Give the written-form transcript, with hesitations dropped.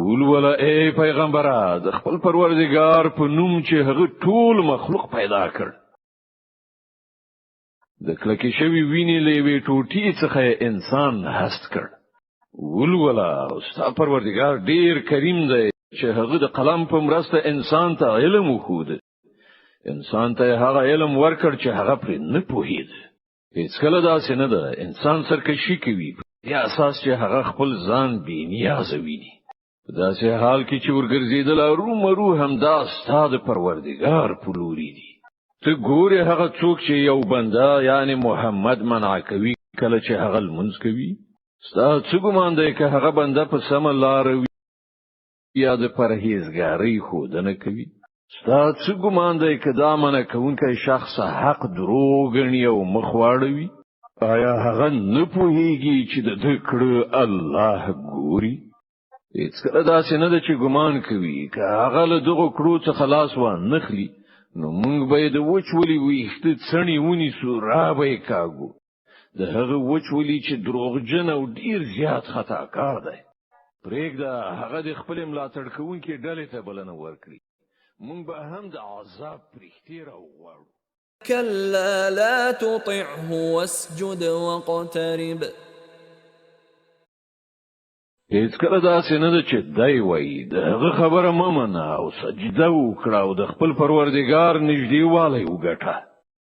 ولولا اے پیغمبره د خپل پروردگار په نوم چې هغه ټول مخلوق پیدا کړ د کلکې شوی ویني لوي ټوټي څخه انسان هست کړ ولولا استاد پروردگار ډیر کریم دی چې هغه د قلم په مرسته انسان ته علم وخود انسان ته هغه علم ورکړ چې هغه پر نه پوهید هیڅ کله داسې نه ده انسان سرکشي کوي یا اساس چې هغه خپل ځان بې نیازه ویني داسې حال کې چې ورګرځیدل رومرو هم دا ستاد پروردگار پلوري دي ته ګوره هغه څوک چې یو بنده یعنی محمد منع کوي کله چې هغه المنځ کوي ستا څه ګمان دی که هغه بنده په سم لار وي یا د پرهیزګاری خودنه کوي ستا څه ګمان دی که دا منع کوونکی شخص حق دروغ غني او مخواړوي آیا هغه نه پوهیږي چې د ذکر الله ګوري هیڅ کله داسې نه ده چې ګمان کوي که هغه له دغه کړو څخه خلاص و نخلي نو موږ به د وچولي ویخته څنی ونی سو را به کاغو د هغه وچولي چې دروغجن او ډیر زیات خطاکار دی پرېږده هغه د خپل ملاتړ کوونکي ډلې ته بلنه ورکړي موږ به هم د عذاب پرېختي راوغواړو كلا لا تطعه واسجد واقترب هیڅ کله داسې نه ده چې دی وایي د هغه خبره مه منه او سجده وکړه او د خپل پروردګار نږدېوالی وګټه